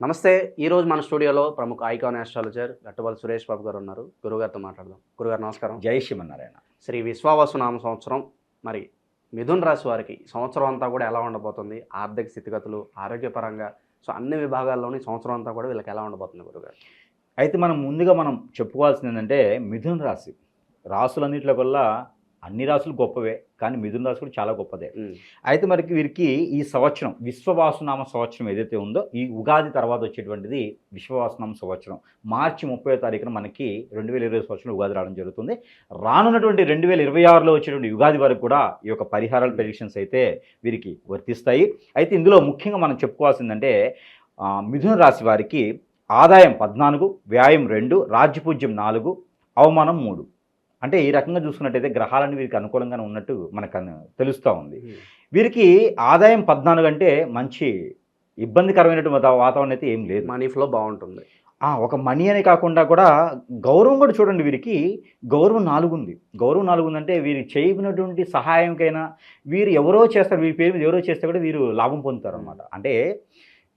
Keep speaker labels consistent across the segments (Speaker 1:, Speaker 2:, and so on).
Speaker 1: నమస్తే. ఈరోజు మన స్టూడియోలో ప్రముఖ ఐకాన్ ఆస్ట్రాలజర్ గట్టబల్లి సురేష్ బాబు గారు ఉన్నారు. గురుగారితో మాట్లాడదాం. గురుగారు నమస్కారం.
Speaker 2: జై శ్రీమన్నారాయణ.
Speaker 1: శ్రీ విశ్వావసునామ సంవత్సరం మరి మిథున్ రాశి వారికి సంవత్సరం అంతా కూడా ఎలా ఉండబోతుంది? ఆర్థిక స్థితిగతులు, ఆరోగ్యపరంగా అన్ని విభాగాల్లోని సంవత్సరం అంతా కూడా వీళ్ళకి ఎలా ఉండబోతుంది గురుగారు?
Speaker 2: అయితే ముందుగా మనం చెప్పుకోవాల్సింది ఏంటంటే మిథున రాశి రాసులన్నింటిలో కల్లా అన్ని రాసులు గొప్పవే, కానీ మిథున రాశి కూడా చాలా గొప్పదే. అయితే వీరికి ఈ సంవత్సరం విశ్వవాసునామ సంవత్సరం ఏదైతే ఉందో, ఈ ఉగాది తర్వాత వచ్చేటువంటిది విశ్వవాసునామ సంవత్సరం. మార్చి 30వ తారీఖున మనకి 2020 సంవత్సరం ఉగాది రావడం జరుగుతుంది. రానున్నటువంటి 2026లో వచ్చేటువంటి ఉగాది వరకు కూడా ఈ యొక్క పరిహారాల ప్రెడిక్షన్స్ అయితే వీరికి వర్తిస్తాయి. అయితే ఇందులో ముఖ్యంగా మనం చెప్పుకోవాల్సిందంటే మిథున రాశి వారికి ఆదాయం 14, వ్యాయం 2, రాజ్యపూజ్యం 4, అవమానం 3. అంటే ఈ రకంగా చూసుకున్నట్టయితే గ్రహాలన్నీ వీరికి అనుకూలంగానే ఉన్నట్టు మనకు తెలుస్తూ ఉంది. వీరికి ఆదాయం 14 అంటే మంచి ఇబ్బందికరమైనటువంటి వాతావరణం అయితే ఏం లేదు.
Speaker 1: మనీ ఫ్లో బాగుంటుంది.
Speaker 2: ఒక మనీ అని కాకుండా కూడా గౌరవం కూడా చూడండి, వీరికి గౌరవం 4 ఉంది. గౌరవం 4 ఉందంటే వీరు చేయనటువంటి సహాయంకైనా వీరు ఎవరో చేస్తారు, వీరి పేరు మీద ఎవరో చేస్తే కూడా వీరు లాభం పొందుతారు అనమాట. అంటే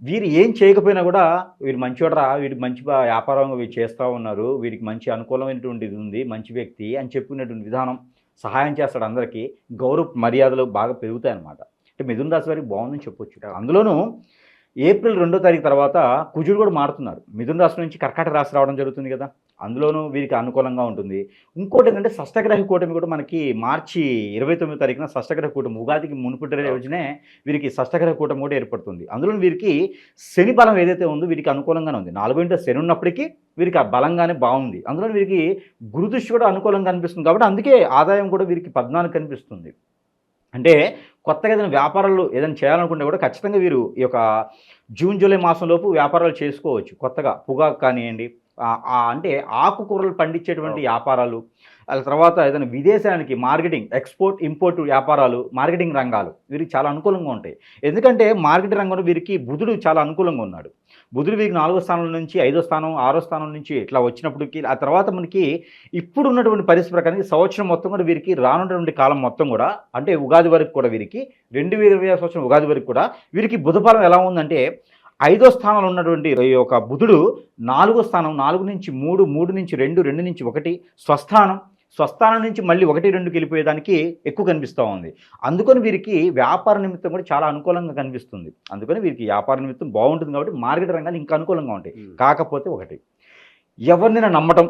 Speaker 2: వీరు ఏం చేయకపోయినా కూడా వీరు మంచివాడరా, వీరికి మంచి వ్యాపారంగా వీరు చేస్తూ ఉన్నారు, వీరికి మంచి అనుకూలమైనటువంటిది ఉంది, మంచి వ్యక్తి అని చెప్పుకునేటువంటి విధానం, సహాయం చేస్తాడు అందరికీ, గౌరవ మర్యాదలు బాగా పెరుగుతాయి అన్నమాట. అంటే మిథున రాశి వారికి బాగుందని చెప్పొచ్చు. అందులోనూ ఏప్రిల్ 2వ తారీఖు తర్వాత కుజుడు కూడా మారుతున్నారు. మిథున రాశి నుంచి కర్కాటక రాశి రావడం జరుగుతుంది కదా, అందులోనూ వీరికి అనుకూలంగా ఉంటుంది. ఇంకోటి ఏంటంటే షష్టగ్రహ కూటమి కూడా మనకి మార్చి 29వ తారీఖున షష్టగ్రహ కూటమి, ఉగాదికి మునుపటి రోజునే వీరికి షష్టగ్రహ కూటమి కూడా ఏర్పడుతుంది. అందులో వీరికి శని బలం ఏదైతే ఉందో వీరికి అనుకూలంగానే ఉంది. 4వ ఇంట్లో శని ఉన్నప్పటికీ వీరికి ఆ బలంగానే బాగుంది. అందులో వీరికి గురుదృష్టి కూడా అనుకూలంగా కనిపిస్తుంది. కాబట్టి అందుకే ఆదాయం కూడా వీరికి 14 కనిపిస్తుంది. అంటే కొత్తగా ఏదైనా వ్యాపారాలు ఏదైనా చేయాలనుకుంటే కూడా ఖచ్చితంగా వీరు ఈ యొక్క జూన్ జూలై మాసంలోపు వ్యాపారాలు చేసుకోవచ్చు. కొత్తగా పొగాకు కానివ్వండి, అంటే ఆకుకూరలు పండించేటువంటి వ్యాపారాలు, తర్వాత ఏదైనా విదేశానికి మార్కెటింగ్, ఎక్స్పోర్ట్ ఇంపోర్ట్ వ్యాపారాలు, మార్కెటింగ్ రంగాలు వీరికి చాలా అనుకూలంగా ఉంటాయి. ఎందుకంటే మార్కెటింగ్ రంగంలో వీరికి బుధుడు చాలా అనుకూలంగా ఉన్నాడు. బుధుడు వీరికి 4వ స్థానం నుంచి 5వ స్థానం, 6వ స్థానం నుంచి ఇట్లా వచ్చినప్పటికీ ఆ తర్వాత మనకి ఇప్పుడు ఉన్నటువంటి పరిస్థితి ప్రకారం సంవత్సరం మొత్తం కూడా వీరికి రానున్నటువంటి కాలం మొత్తం కూడా, అంటే ఉగాది వరకు కూడా వీరికి 2020 సంవత్సరం ఉగాది వరకు కూడా వీరికి బుధఫలం ఎలా ఉందంటే 5వ స్థానంలో ఉన్నటువంటి ఈ యొక్క బుధుడు 4వ స్థానం, 4 నుంచి 3, 3 నుంచి 2, 2 నుంచి 1 స్వస్థానం నుంచి మళ్ళీ 1, 2కి వెళ్ళిపోయేదానికి ఎక్కువ కనిపిస్తూ ఉంది. అందుకని వీరికి వ్యాపార నిమిత్తం కూడా చాలా అనుకూలంగా కనిపిస్తుంది. అందుకని వీరికి వ్యాపార నిమిత్తం బాగుంటుంది కాబట్టి మార్కెట్ రంగాలు ఇంకా అనుకూలంగా ఉంటాయి. కాకపోతే ఒకటి, ఎవరినైనా నమ్మటం,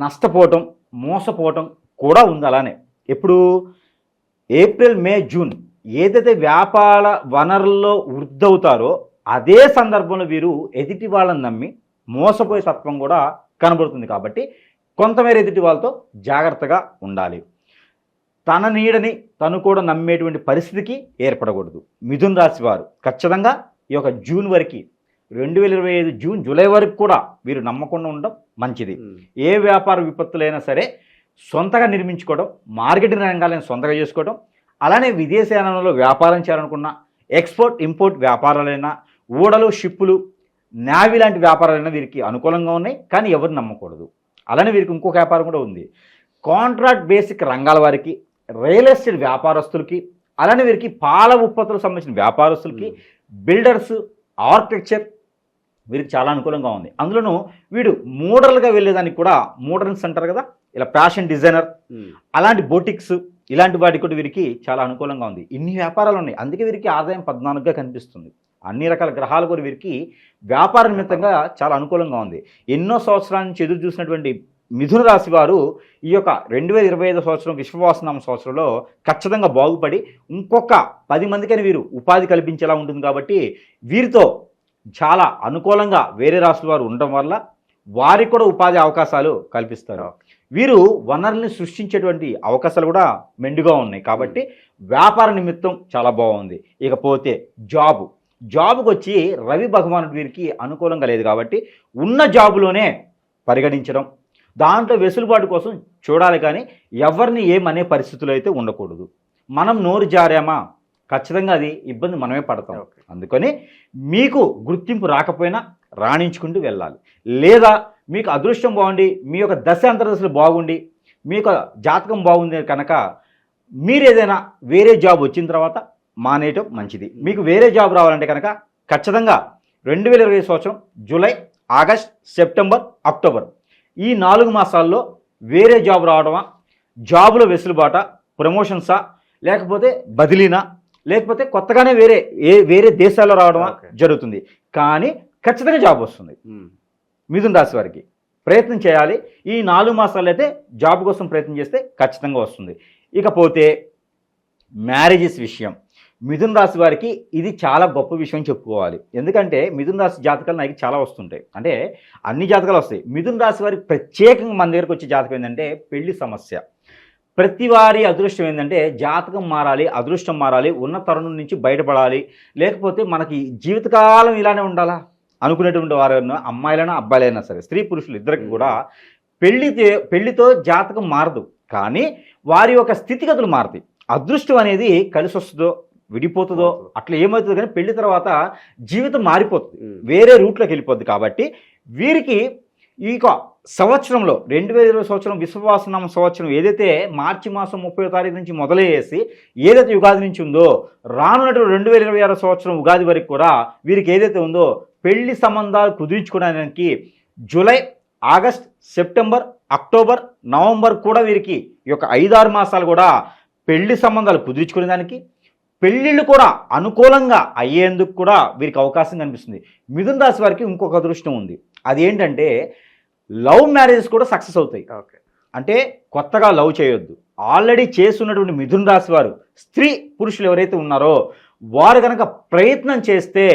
Speaker 2: నష్టపోవటం, మోసపోవటం కూడా ఉంది. అలానే ఎప్పుడు ఏప్రిల్, మే, జూన్ ఏదైతే వ్యాపార వనరుల్లో వృద్ధి అవుతారో అదే సందర్భంలో వీరు ఎదుటి వాళ్ళని నమ్మి మోసపోయే తత్వం కూడా కనబడుతుంది. కాబట్టి కొంతమేర ఎదుటి వాళ్ళతో జాగ్రత్తగా ఉండాలి. తన నీడని తను కూడా నమ్మేటువంటి పరిస్థితికి ఏర్పడకూడదు. మిథున రాశి వారు ఖచ్చితంగా ఈ యొక్క జూన్ వరకు 2025 జూన్ జూలై వరకు కూడా వీరు నమ్మకుండా ఉండడం మంచిది. ఏ వ్యాపార విపత్తులైనా సరే సొంతగా నిర్మించుకోవడం, మార్కెటింగ్ రంగాలను సొంతగా చేసుకోవడం, అలానే విదేశాలలో వ్యాపారం చేయాలనుకున్న ఎక్స్పోర్ట్ ఇంపోర్ట్ వ్యాపారాలైనా, ఓడలు, షిప్పులు, నావీ లాంటి వ్యాపారాలైనా వీరికి అనుకూలంగా ఉన్నాయి. కానీ ఎవరు నమ్మకూడదు. అలానే వీరికి ఇంకొక వ్యాపారం కూడా ఉంది. కాంట్రాక్ట్ బేసిక్ రంగాల వారికి, రియల్ ఎస్టేట్ వ్యాపారస్తులకి, అలానే వీరికి పాల ఉత్పత్తులకు సంబంధించిన వ్యాపారస్తులకి, బిల్డర్స్, ఆర్కిటెక్చర్ వీరికి చాలా అనుకూలంగా ఉంది. అందులోనూ వీడు మోడల్గా వెళ్ళేదానికి కూడా, మోడర్న్స్ అంటారు కదా, ఇలా ఫ్యాషన్ డిజైనర్, అలాంటి బొటిక్స్, ఇలాంటి వాటికి కూడా వీరికి చాలా అనుకూలంగా ఉంది. ఇన్ని వ్యాపారాలు ఉన్నాయి. అందుకే వీరికి ఆదాయం 14గా కనిపిస్తుంది. అన్ని రకాల గ్రహాలు కూడా వీరికి వ్యాపార నిమిత్తంగా చాలా అనుకూలంగా ఉంది. ఎన్నో సంవత్సరాల నుంచి ఎదురు చూసినటువంటి మిథున రాశి వారు ఈ యొక్క 2025 సంవత్సరం విశ్వవాసునామ సంవత్సరంలో ఖచ్చితంగా బాగుపడి ఇంకొక 10 మందికని వీరు ఉపాధి కల్పించేలా ఉంటుంది. కాబట్టి వీరితో చాలా అనుకూలంగా వేరే రాశుల వారు ఉండటం వల్ల వారికి కూడా ఉపాధి అవకాశాలు కల్పిస్తారు. వీరు వనరుల్ని సృష్టించేటువంటి అవకాశాలు కూడా మెండుగా ఉన్నాయి. కాబట్టి వ్యాపార నిమిత్తం చాలా బాగుంది. ఇకపోతే జాబుకు వచ్చి రవి భగవానుడు వీరికి అనుకూలంగా లేదు. కాబట్టి ఉన్న జాబులోనే పరిగణించడం, దాంట్లో వెసులుబాటు కోసం చూడాలి. కానీ ఎవరిని ఏమనే పరిస్థితులు అయితే ఉండకూడదు. మనం నోరు జారామా ఖచ్చితంగా అది ఇబ్బంది మనమే పడతాం. అందుకని మీకు గుర్తింపు రాకపోయినా రాణించుకుంటూ వెళ్ళాలి. లేదా మీకు అదృష్టం బాగుండి, మీ యొక్క దశ అంతర్దశలు బాగుండి, మీ యొక్క జాతకం బాగుంది కనుక మీరు ఏదైనా వేరే జాబ్ వచ్చిన తర్వాత మానేయటం మంచిది. మీకు వేరే జాబ్ రావాలంటే కనుక ఖచ్చితంగా 2020 సంవత్సరం జూలై, ఆగస్ట్, సెప్టెంబర్, అక్టోబర్ ఈ 4 మాసాల్లో వేరే జాబ్ రావడమా, జాబులో వెసులుబాట, ప్రమోషన్సా, లేకపోతే బదిలీనా, లేకపోతే కొత్తగానే వేరే దేశాల్లో రావడమా జరుగుతుంది. కానీ ఖచ్చితంగా జాబ్ వస్తుంది. మిథున రాశి వారికి ప్రయత్నం చేయాలి. ఈ 4 మాసాలు అయితే జాబ్ కోసం ప్రయత్నం చేస్తే ఖచ్చితంగా వస్తుంది. ఇకపోతే మ్యారేజెస్ విషయం, మిథున రాశి వారికి ఇది చాలా గొప్ప విషయం చెప్పుకోవాలి. ఎందుకంటే మిథున రాశి జాతకాలు నాకు చాలా వస్తుంటాయి, అంటే అన్ని జాతకాలు వస్తాయి. మిథున రాశి వారికి ప్రత్యేకంగా మన దగ్గరకు వచ్చే జాతకం ఏంటంటే పెళ్లి సమస్య. ప్రతి వారి అదృష్టం ఏంటంటే జాతకం మారాలి, అదృష్టం మారాలి, ఉన్న తరుణం నుంచి బయటపడాలి, లేకపోతే మనకి జీవితకాలం ఇలానే ఉండాలా అనుకునేటువంటి వారు అమ్మాయిలైనా అబ్బాయిలైనా సరే, స్త్రీ పురుషులు ఇద్దరికి కూడా పెళ్లితో జాతకం మారదు, కానీ వారి యొక్క స్థితిగతులు మారుతాయి. అదృష్టం అనేది కలిసి వస్తుందో విడిపోతుందో అట్లా ఏమవుతుందో, కానీ పెళ్లి తర్వాత జీవితం మారిపోతుంది, వేరే రూట్లోకి వెళ్ళిపోద్ది. కాబట్టి వీరికి ఈ సంవత్సరంలో 2020 సంవత్సరం విశ్వవాసనామ సంవత్సరం ఏదైతే మార్చి మాసం 30వ తారీఖు నుంచి మొదలయ్యేసి ఏదైతే ఉగాది నుంచి ఉందో రానున్నటువంటి 2026 సంవత్సరం ఉగాది వరకు కూడా వీరికి ఏదైతే ఉందో పెళ్లి సంబంధాలు కుదుర్చుకోవడానికి July, August, September, October, November కూడా వీరికి ఈ యొక్క 5-6 మాసాలు కూడా పెళ్లి సంబంధాలు కుదుర్చుకునేదానికి, పెళ్ళిళ్ళు కూడా అనుకూలంగా అయ్యేందుకు కూడా వీరికి అవకాశం కనిపిస్తుంది. మిథున రాశి వారికి ఇంకొక అదృష్టం ఉంది, అదేంటంటే లవ్ మ్యారేజెస్ కూడా సక్సెస్ అవుతాయి. అంటే కొత్తగా లవ్ చేయొద్దు, ఆల్రెడీ చేస్తున్నటువంటి మిథున రాశి వారు స్త్రీ పురుషులు ఎవరైతే ఉన్నారో వారు కనుక ప్రయత్నం చేస్తే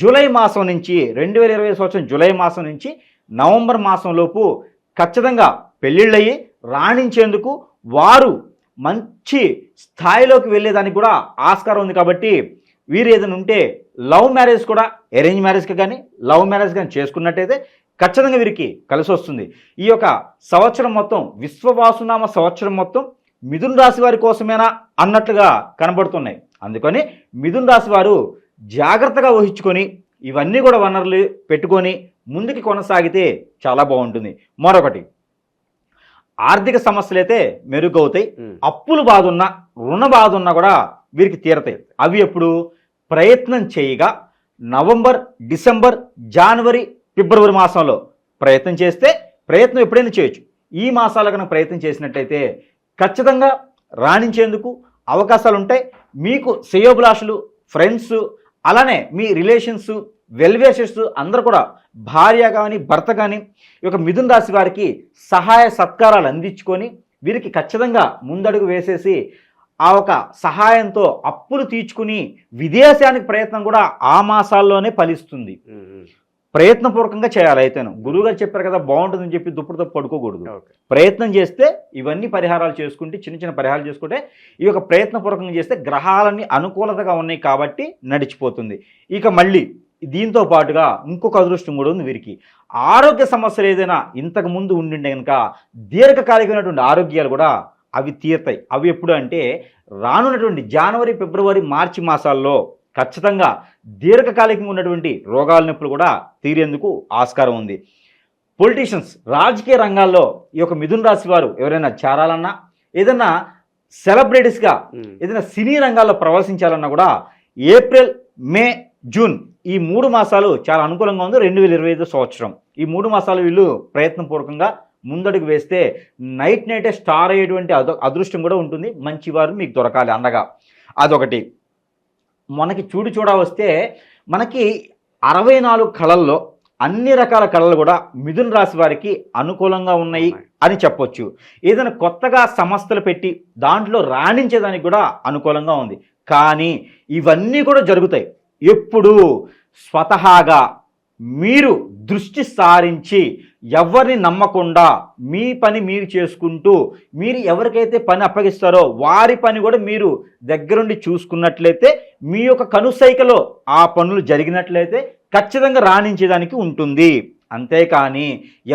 Speaker 2: జూలై మాసం నుంచి 2020 సంవత్సరం జూలై మాసం నుంచి నవంబర్ మాసంలోపు ఖచ్చితంగా పెళ్ళిళ్ళయ్యి రాణించేందుకు వారు మంచి స్థాయిలోకి వెళ్ళేదానికి కూడా ఆస్కారం ఉంది. కాబట్టి వీరు ఏదైనా ఉంటే లవ్ మ్యారేజ్ కూడా అరేంజ్ మ్యారేజ్కి కానీ లవ్ మ్యారేజ్ కానీ చేసుకున్నట్టయితే ఖచ్చితంగా వీరికి కలిసి వస్తుంది. ఈ యొక్క సంవత్సరం మొత్తం విశ్వవాసునామ సంవత్సరం మొత్తం మిథున రాశి వారి కోసమేనా అన్నట్లుగా కనబడుతున్నాయి. అందుకని మిథున రాశి వారు జాగ్రత్తగా వహించుకొని ఇవన్నీ కూడా వనరులు పెట్టుకొని ముందుకు కొనసాగితే చాలా బాగుంటుంది. మరొకటి, ఆర్థిక సమస్యలు అయితే మెరుగవుతాయి. అప్పులు బాధ ఉన్నా, రుణ బాధ ఉన్నా కూడా వీరికి తీరతాయి. అవి ఎప్పుడు ప్రయత్నం చేయగా నవంబర్, డిసెంబర్, జనవరి, ఫిబ్రవరి మాసంలో ప్రయత్నం చేస్తే ప్రయత్నం ఎప్పుడైనా చేయొచ్చు. ఈ మాసాల కనుక ప్రయత్నం చేసినట్టయితే ఖచ్చితంగా రాణించేందుకు అవకాశాలు ఉంటాయి. మీకు శ్రేయోభిలాషులు, ఫ్రెండ్స్, అలానే మీ రిలేషన్స్, వెల్వేషర్స్ అందరూ కూడా భార్య కానీ భర్త కానీ ఈ యొక్క మిథున రాశి వారికి సహాయ సత్కారాలు అందించుకొని వీరికి ఖచ్చితంగా ముందడుగు వేసేసి ఆ ఒక సహాయంతో అప్పులు తీర్చుకుని విదేశానికి ప్రయత్నం కూడా ఆ మాసాల్లోనే ఫలిస్తుంది. ప్రయత్నపూర్వకంగా చేయాలి. అయితేను గురువుగారు చెప్పారు కదా బాగుంటుందని చెప్పి దుప్పుడుతో పడుకోకూడదు. ప్రయత్నం చేస్తే ఇవన్నీ పరిహారాలు చేసుకుంటే, చిన్న చిన్న పరిహారాలు చేసుకుంటే ఈ యొక్క ప్రయత్నపూర్వకంగా చేస్తే గ్రహాలన్నీ అనుకూలతగా ఉన్నాయి కాబట్టి నడిచిపోతుంది. ఇక మళ్ళీ దీంతో పాటుగా ఇంకొక అదృష్టం కూడా ఉంది వీరికి. ఆరోగ్య సమస్యలు ఏదైనా ఇంతకు ముందు ఉండిండే కనుక దీర్ఘకాలికమైనటువంటి ఆరోగ్యాలు కూడా అవి తీరుతాయి. అవి ఎప్పుడు అంటే రానున్నటువంటి జనవరి, ఫిబ్రవరి, మార్చి మాసాల్లో ఖచ్చితంగా దీర్ఘకాలికంగా ఉన్నటువంటి రోగాల నొప్పులు కూడా తీరేందుకు ఆస్కారం ఉంది. పొలిటీషియన్స్, రాజకీయ రంగాల్లో ఈ యొక్క మిథున రాశి వారు ఎవరైనా చేరాలన్నా, ఏదైనా సెలబ్రిటీస్గా ఏదైనా సినీ రంగాల్లో ప్రవేశించాలన్నా కూడా ఏప్రిల్, మే, జూన్ ఈ 3 మాసాలు చాలా అనుకూలంగా ఉంది. 2025 సంవత్సరం ఈ 3 మాసాలు వీళ్ళు ప్రయత్నపూర్వకంగా ముందడుగు వేస్తే నైటే స్టార్ అయ్యేటువంటి అదృష్టం కూడా ఉంటుంది. మంచివారు మీకు దొరకాలి అండగా. అదొకటి. మనకి చూడ వస్తే మనకి 64 కళల్లో అన్ని రకాల కళలు కూడా మిథున రాశి వారికి అనుకూలంగా ఉన్నాయి అని చెప్పొచ్చు. ఏదైనా కొత్తగా సంస్థలు పెట్టి దాంట్లో రాణించేదానికి కూడా అనుకూలంగా ఉంది. కానీ ఇవన్నీ కూడా జరుగుతాయి ఎప్పుడు స్వతహాగా మీరు దృష్టి సారించి ఎవరిని నమ్మకుండా మీ పని మీరు చేసుకుంటూ మీరు ఎవరికైతే పని అప్పగిస్తారో వారి పని కూడా మీరు దగ్గరుండి చూసుకున్నట్లయితే మీ యొక్క కనుసైకలో ఆ పనులు జరిగినట్లయితే ఖచ్చితంగా రాణించేదానికి ఉంటుంది. అంతేకాని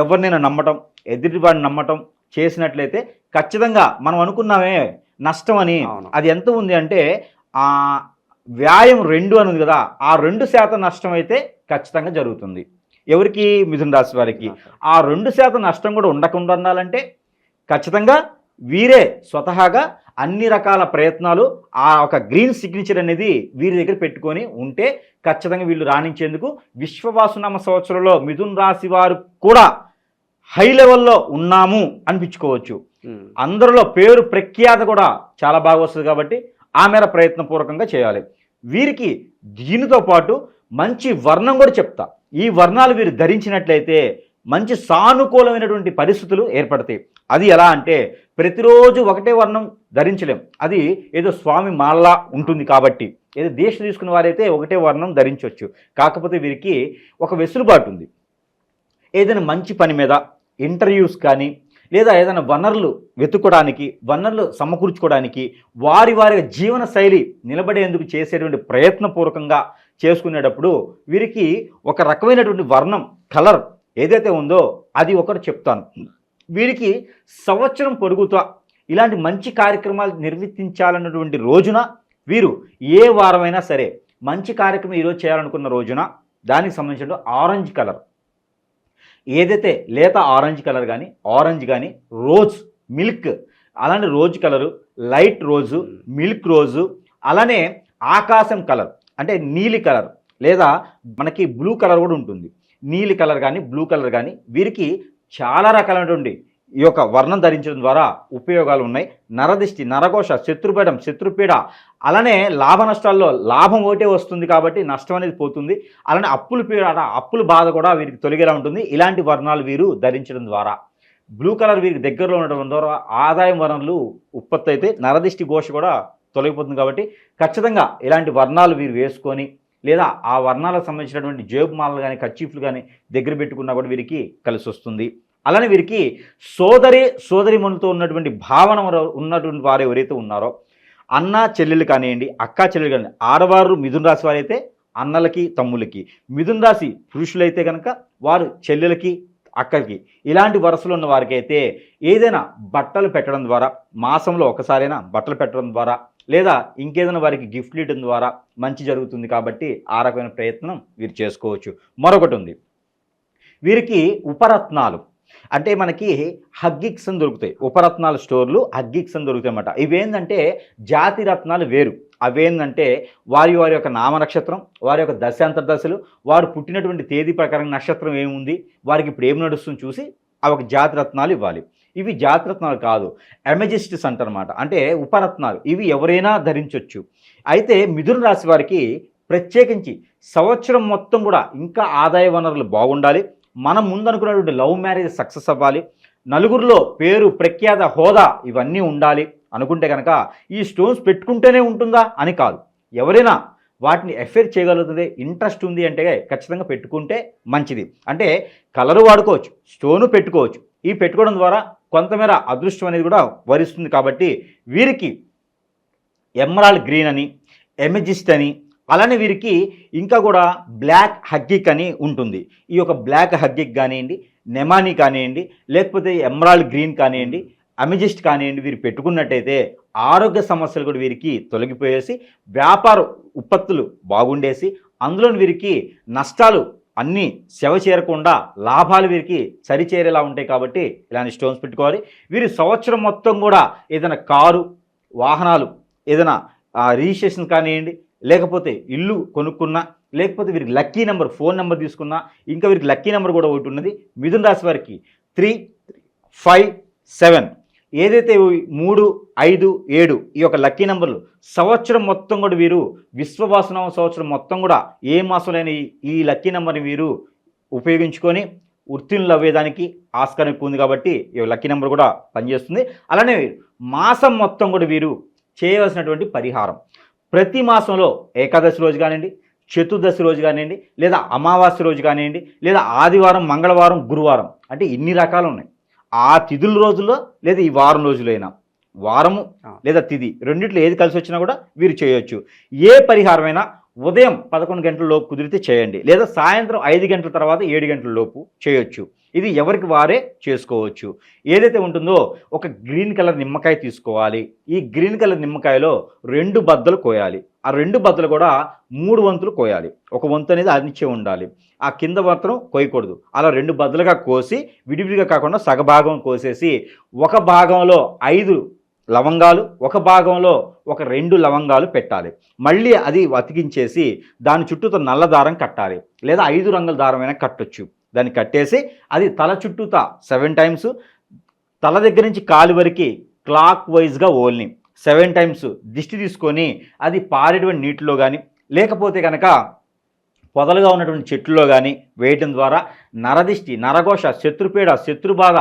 Speaker 2: ఎవరినైనా నమ్మటం, ఎదుటివాడిని నమ్మటం చేసినట్లయితే ఖచ్చితంగా మనం అనుకున్నామే నష్టం అని, అది ఎంత ఉంది అంటే వ్యాయం 2 అని ఉంది కదా, ఆ 2% నష్టం అయితే ఖచ్చితంగా జరుగుతుంది. ఎవరికి? మిథున రాశి వారికి. ఆ 2% నష్టం కూడా ఉండకుండా ఉండాలంటే ఖచ్చితంగా వీరే స్వతహాగా అన్ని రకాల ప్రయత్నాలు ఆ ఒక గ్రీన్ సిగ్నేచర్ అనేది వీరి దగ్గర పెట్టుకొని ఉంటే ఖచ్చితంగా వీళ్ళు రాణించేందుకు విశ్వవాసునామ సంవత్సరంలో మిథున రాశి వారు కూడా హై లెవెల్లో ఉన్నాము అనిపించుకోవచ్చు. అందరిలో పేరు ప్రఖ్యాత కూడా చాలా బాగా వస్తుంది కాబట్టి ఆ మేర ప్రయత్నపూర్వకంగా చేయాలి. వీరికి దీనితో పాటు మంచి వర్ణం కూడా చెప్తా. ఈ వర్ణాలు వీరు ధరించినట్లయితే మంచి సానుకూలమైనటువంటి పరిస్థితులు ఏర్పడతాయి. అది ఎలా అంటే ప్రతిరోజు ఒకటే వర్ణం ధరించలేం, అది ఏదో స్వామి మాల్లా ఉంటుంది కాబట్టి ఏదో దీక్ష తీసుకున్న వారైతే ఒకటే వర్ణం ధరించవచ్చు. కాకపోతే వీరికి ఒక వెసులుబాటు ఉంది. ఏదైనా మంచి పని మీద ఇంటర్వ్యూస్ కానీ లేదా ఏదైనా వనరులు వెతుక్కోవడానికి, వనరులు సమకూర్చుకోవడానికి, వారి జీవన శైలి నిలబడేందుకు చేసేటువంటి ప్రయత్నపూర్వకంగా చేసుకునేటప్పుడు వీరికి ఒక రకమైనటువంటి వర్ణం కలర్ ఏదైతే ఉందో అది ఒకటి చెప్తాను. వీరికి సంవత్సరం పొడుగుతా ఇలాంటి మంచి కార్యక్రమాలు నిర్వర్తించాలన్నటువంటి రోజున వీరు ఏ వారమైనా సరే మంచి కార్యక్రమం ఈరోజు చేయాలనుకున్న రోజున దానికి సంబంధించిన ఆరెంజ్ కలర్ ఏదైతే లేత ఆరెంజ్ కలర్ కానీ ఆరెంజ్ కానీ రోజ్ మిల్క్ అలానే రోజ్ కలరు, లైట్ రోజు, మిల్క్ రోజు, అలానే ఆకాశం కలర్ అంటే నీలి కలర్ లేదా మనకి బ్లూ కలర్ కూడా ఉంటుంది. నీలి కలర్ కానీ బ్లూ కలర్ కానీ వీరికి చాలా రకాలైనటువంటి ఈ యొక్క వర్ణం ధరించడం ద్వారా ఉపయోగాలు ఉన్నాయి. నరదిష్టి, నరఘోష, శత్రుపీడ అలానే లాభ నష్టాల్లో లాభం ఒకటే వస్తుంది కాబట్టి నష్టం అనేది పోతుంది. అలానే అప్పుల బాధ కూడా వీరికి తొలగేలా ఉంటుంది ఇలాంటి వర్ణాలు వీరు ధరించడం ద్వారా. బ్లూ కలర్ వీరికి దగ్గరలో ఉండడం ద్వారా ఆదాయం వనరులు ఉత్పత్తి అయితే నరదిష్టి ఘోష కూడా తొలగిపోతుంది. కాబట్టి ఖచ్చితంగా ఇలాంటి వర్ణాలు వీరు వేసుకొని లేదా ఆ వర్ణాలకు సంబంధించినటువంటి జేబు మాలలు కానీ కర్చీఫ్లు కానీ దగ్గర పెట్టుకున్నా కూడా వీరికి కలిసి వస్తుంది. అలానే వీరికి సోదరిమణులతో ఉన్నటువంటి భావన ఉన్నటువంటి వారు ఎవరైతే ఉన్నారో అన్న చెల్లెలు కానివ్వండి, అక్క చెల్లెలు కానివ్వండి, ఆడవారు మిథున రాశి వారైతే అన్నలకి తమ్ములకి, మిథున రాశి పురుషులైతే కనుక వారు చెల్లెలకి అక్కడికి, ఇలాంటి వరుసలో ఉన్న వారికి అయితే ఏదైనా బట్టలు పెట్టడం ద్వారా, మాసంలో ఒకసారైనా బట్టలు పెట్టడం ద్వారా లేదా ఇంకేదైనా వారికి గిఫ్ట్లు ఇవ్వడం ద్వారా మంచి జరుగుతుంది. కాబట్టి ఆ రకమైన ప్రయత్నం వీరు చేసుకోవచ్చు. మరొకటి ఉంది, వీరికి ఉపరత్నాలు అంటే మనకి హగ్గిక్స్ అని దొరుకుతాయి. ఉపరత్నాల స్టోర్లు హగ్గిక్స్ అని దొరుకుతాయి అన్నమాట. ఇవేంటంటే జాతి రత్నాలు వేరు. అవేంటంటే వారి యొక్క నామ నక్షత్రం, వారి యొక్క దశాంతర్దశలు, వారు పుట్టినటువంటి తేదీ ప్రకారం నక్షత్రం ఏముంది, వారికి ఇప్పుడు ఏం నడుస్తుంది చూసి ఆ ఒక జాతి రత్నాలు ఇవ్వాలి. ఇవి జాతిరత్నాలు కాదు, ఎమజిస్ట్స్ అంటారన్నమాట. అంటే ఉపరత్నాలు ఇవి ఎవరైనా ధరించవచ్చు. అయితే మిథున రాశి వారికి ప్రత్యేకించి సంవత్సరం మొత్తం కూడా ఇంకా ఆదాయ వనరులు బాగుండాలి, మనం ముందనుకున్నటువంటి లవ్ మ్యారేజ్ సక్సెస్ అవ్వాలి, నలుగురిలో పేరు ప్రఖ్యాత హోదా ఇవన్నీ ఉండాలి అనుకుంటే కనుక ఈ స్టోన్స్ పెట్టుకుంటేనే ఉంటుందా అని కాదు, ఎవరైనా వాటిని ఎఫెక్ట్ చేయగలుగుతుంది, ఇంట్రెస్ట్ ఉంది అంటే ఖచ్చితంగా పెట్టుకుంటే మంచిది. అంటే కలరు వాడుకోవచ్చు, స్టోను పెట్టుకోవచ్చు. ఈ పెట్టుకోవడం ద్వారా కొంతమేర అదృష్టం అనేది కూడా వరిస్తుంది. కాబట్టి వీరికి ఎమరాల్డ్ గ్రీన్ అని, ఎమెజిస్ట్ అని, అలానే వీరికి ఇంకా కూడా బ్లాక్ హగ్గిక్ అని ఉంటుంది. ఈ యొక్క బ్లాక్ హగ్గిక్ కానివ్వండి, నెమానీ కానివ్వండి, లేకపోతే ఎమరాల్డ్ గ్రీన్ కానివ్వండి, అమెజిస్ట్ కానివ్వండి, వీరు పెట్టుకున్నట్టయితే ఆరోగ్య సమస్యలు కూడా వీరికి తొలగిపోయేసి వ్యాపార ఉత్పత్తులు బాగుండేసి అందులో వీరికి నష్టాలు అన్నీ సెవ చేరకుండా లాభాలు వీరికి సరిచేరేలా ఉంటాయి. కాబట్టి ఇలాంటి స్టోన్స్ పెట్టుకోవాలి. వీరు సంవత్సరం మొత్తం కూడా ఏదైనా కారు, వాహనాలు, ఏదైనా రిజిస్ట్రేషన్ కానివ్వండి, లేకపోతే ఇల్లు కొనుక్కున్నా, లేకపోతే వీరికి లక్కీ నెంబర్ ఫోన్ నెంబర్ తీసుకున్నా, ఇంకా వీరికి లక్కీ నెంబర్ కూడా ఒకటి ఉన్నది. మిథున రాశి వారికి 3, 5, 7 ఏదైతే 3, 5, 7 ఈ యొక్క లక్కీ నెంబర్లు సంవత్సరం మొత్తం కూడా వీరు విశ్వవాసునామ సంవత్సరం మొత్తం కూడా ఏ మాసంలోని ఈ లక్కీ నెంబర్ని వీరు ఉపయోగించుకొని ఉత్తీర్ణులు అవ్వేదానికి ఆస్కారం ఎక్కువ ఉంది. కాబట్టి ఈ లక్కీ నెంబర్ కూడా పనిచేస్తుంది. అలానే మాసం మొత్తం కూడా వీరు చేయవలసినటువంటి పరిహారం ప్రతి మాసంలో ఏకాదశి రోజు కానివ్వండి, చతుర్దశి రోజు కానివ్వండి, లేదా అమావాస్య రోజు కానివ్వండి, లేదా ఆదివారం, మంగళవారం, గురువారం అంటే ఇన్ని రకాలు ఉన్నాయి. ఆ తిథుల రోజుల్లో లేదా ఈ వారం రోజులైనా, వారము లేదా తిథి రెండిట్లో ఏది కలిసి వచ్చినా కూడా వీరు చేయొచ్చు. ఏ పరిహారమైనా ఉదయం 11 గంటల లోపు కుదిరితే చేయండి, లేదా సాయంత్రం 5 గంటల తర్వాత 7 గంటల లోపు చేయొచ్చు. ఇది ఎవరికి వారే చేసుకోవచ్చు. ఏదైతే ఉంటుందో ఒక గ్రీన్ కలర్ నిమ్మకాయ తీసుకోవాలి. ఈ గ్రీన్ కలర్ నిమ్మకాయలో 2 బద్దలు కోయాలి. ఆ 2 బద్దలు కూడా 3 వంతులు కోయాలి. ఒక వంతు అనేది అనిచ్చే ఉండాలి, ఆ కింద మాత్రం కోయకూడదు. అలా 2 బద్దలుగా కోసి విడివిడిగా కాకుండా సగభాగం కోసేసి ఒక భాగంలో 5 లవంగాలు, ఒక భాగంలో ఒక 2 లవంగాలు పెట్టాలి. మళ్ళీ అది అతికించేసి దాని చుట్టూతో నల్ల దారం కట్టాలి, లేదా 5 రంగుల దారమైనా కట్టొచ్చు. దాన్ని కట్టేసి అది తల చుట్టూతా 7 టైమ్స్, తల దగ్గర నుంచి కాలు వరకు క్లాక్ వైజ్గా ఓల్ని 7 టైమ్స్ దిష్టి తీసుకొని అది పారేటువంటి నీటిలో కానీ లేకపోతే కనుక పొదలుగా ఉన్నటువంటి చెట్లలో కానీ వేయటం ద్వారా నరదిష్టి, నరఘోష, శత్రుపీడ, శత్రుబాధ,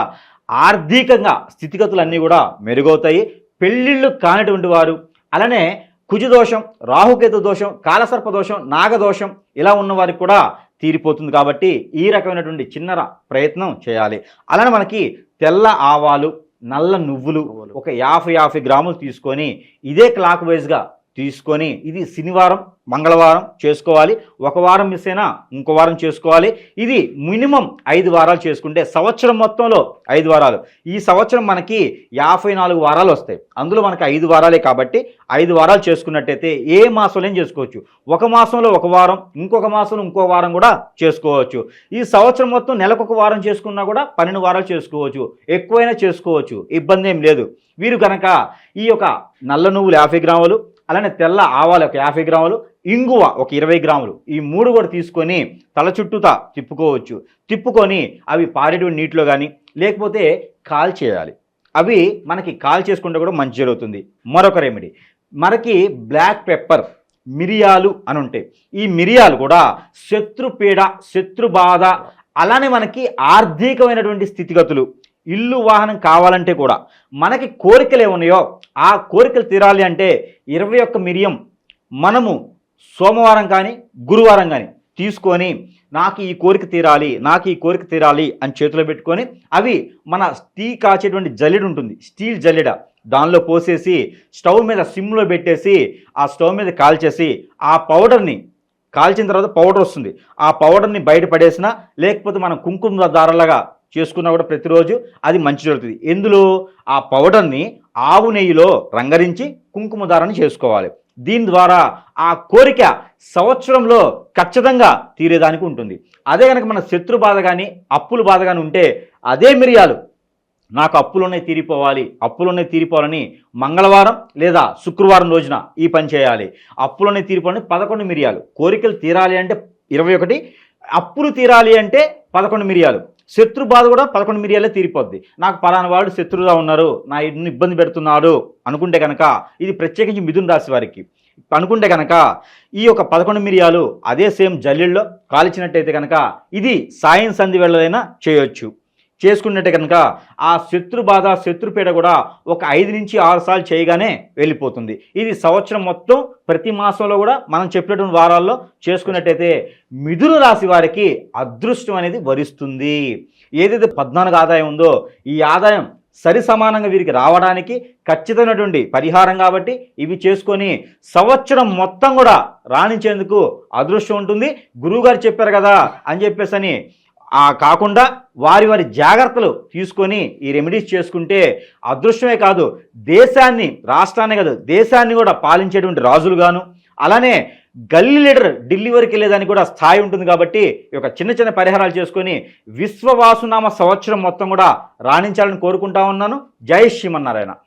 Speaker 2: ఆర్థికంగా స్థితిగతులన్నీ కూడా మెరుగవుతాయి. పెళ్ళిళ్ళు కానిటువంటి వారు, అలానే కుజదోషం, రాహుకేతు దోషం, కాలసర్ప దోషం, నాగదోషం ఇలా ఉన్న వారికి కూడా తీరిపోతుంది. కాబట్టి ఈ రకమైనటువంటి చిన్న ప్రయత్నం చేయాలి. అలానే మనకి తెల్ల ఆవాలు, నల్ల నువ్వులు ఒక 50 గ్రాములు తీసుకొని ఇదే క్లాక్ వైజ్గా తీసుకొని ఇది శనివారం, మంగళవారం చేసుకోవాలి. ఒక వారం మిస్ అయినా ఇంకో వారం చేసుకోవాలి. ఇది మినిమం 5 వారాలు చేసుకుంటే సంవత్సరం మొత్తంలో 5 వారాలు. ఈ సంవత్సరం మనకి 54 వారాలు వస్తాయి. అందులో మనకి 5 వారాలే కాబట్టి 5 వారాలు చేసుకున్నట్టయితే ఏ మాసంలో చేసుకోవచ్చు. ఒక మాసంలో ఒక వారం, ఇంకొక మాసంలో ఇంకో వారం కూడా చేసుకోవచ్చు. ఈ సంవత్సరం మొత్తం నెలకొక వారం చేసుకున్నా కూడా 12 వారాలు చేసుకోవచ్చు. ఎక్కువైనా చేసుకోవచ్చు, ఇబ్బంది ఏం లేదు. వీరు కనుక ఈ యొక్క నల్ల నువ్వులు 50 గ్రాములు, అలానే తెల్ల ఆవాలు ఒక 50 గ్రాములు, ఇంగువ ఒక 20 గ్రాములు, ఈ 3 కూడా తీసుకొని తల చుట్టూతా తిప్పుకోవచ్చు. తిప్పుకొని అవి పారేటువంటి నీటిలో కానీ లేకపోతే కాల్ చేయాలి. అవి మనకి కాల్ చేసుకుంటే కూడా మంచి జరుగుతుంది. మరొక రెమెడీ మనకి బ్లాక్ పెప్పర్, మిరియాలు అని ఉంటాయి. ఈ మిరియాలు కూడా శత్రుపీడ, శత్రుబాధ, అలానే మనకి ఆర్థికమైనటువంటి స్థితిగతులు, ఇల్లు వాహనం కావాలంటే కూడా మనకి కోరికలు ఏమున్నాయో ఆ కోరికలు తీరాలి అంటే 21 మిరియం మనము సోమవారం కానీ గురువారం కానీ తీసుకొని నాకు ఈ కోరిక తీరాలి, నాకు ఈ కోరిక తీరాలి అని చేతిలో పెట్టుకొని అవి మన టీ కాచేటువంటి జల్లెడ ఉంటుంది, స్టీల్ జల్లెడ, దానిలో పోసేసి స్టవ్ మీద సిమ్లో పెట్టేసి ఆ స్టవ్ మీద కాల్చేసి ఆ పౌడర్ని కాల్చిన తర్వాత పౌడర్ వస్తుంది. ఆ పౌడర్ని బయట పడేసినా లేకపోతే మనం కుంకుమ దారలాగా చేసుకున్నా కూడా ప్రతిరోజు అది మంచి జరుగుతుంది. ఎందులో ఆ పౌడర్ని ఆవు నెయ్యిలో రంగరించి కుంకుమ దారాన్ని చేసుకోవాలి. దీని ద్వారా ఆ కోరిక సంవత్సరంలో ఖచ్చితంగా తీరేదానికి ఉంటుంది. అదే కనుక మన శత్రు బాధ కానీ అప్పుల బాధ కానీ ఉంటే అదే మిరియాలు నాకు అప్పులున్నాయి తీరిపోవాలని మంగళవారం లేదా శుక్రవారం రోజున ఈ పని చేయాలి. అప్పులున్నాయి తీరిపోవాలని 11 మిరియాలు, కోరికలు తీరాలి అంటే 21, అప్పులు తీరాలి అంటే 11 మిరియాలు, శత్రు బాధ కూడా 11 మిరియాలే తీరిపోద్ది. నాకు పలానా వాడు శత్రువుగా ఉన్నారు, నా ఇన్ని ఇబ్బంది పెడుతున్నాడు అనుకుంటే కనుక ఇది ప్రత్యేకించి మిథున రాశి వారికి అనుకుంటే కనుక ఈ యొక్క 11 మిరియాలు అదే సేమ్ జల్లెల్లో కాల్చినట్టయితే కనుక ఇది సాయం సంధి వేళలైనా చేయొచ్చు. చేసుకున్నట్టే కనుక ఆ శత్రు బాధ, శత్రుపీడ కూడా ఒక 5 నుంచి 6 సార్లు చేయగానే వెళ్ళిపోతుంది. ఇది సంవత్సరం మొత్తం ప్రతి మాసంలో కూడా మనం చెప్పినటువంటి వారాల్లో చేసుకున్నట్టయితే మిథున రాశి వారికి అదృష్టం అనేది వరిస్తుంది. ఏదైతే 14 ఆదాయం ఉందో ఈ ఆదాయం సరి సమానంగా వీరికి రావడానికి ఖచ్చితమైనటువంటి పరిహారం కాబట్టి ఇవి చేసుకొని సంవత్సరం మొత్తం కూడా రాణించేందుకు అదృష్టం ఉంటుంది. గురువుగారు చెప్పారు కదా అని చెప్పేసి కాకుండా వారి జాగ్రత్తలు తీసుకొని ఈ రెమెడీస్ చేసుకుంటే అదృష్టమే కాదు దేశాన్ని, రాష్ట్రాన్ని కాదు దేశాన్ని కూడా పాలించేటువంటి రాజులుగాను, అలానే గల్లీ లీడర్ ఢిల్లీ వరకు వెళ్ళేదానికి కూడా స్థాయి ఉంటుంది. కాబట్టి ఈ యొక్క చిన్న పరిహారాలు చేసుకొని విశ్వవాసునామ సంవత్సరం మొత్తం కూడా రాణించాలని కోరుకుంటా ఉన్నాను. జై శ్రీమన్నారాయణ.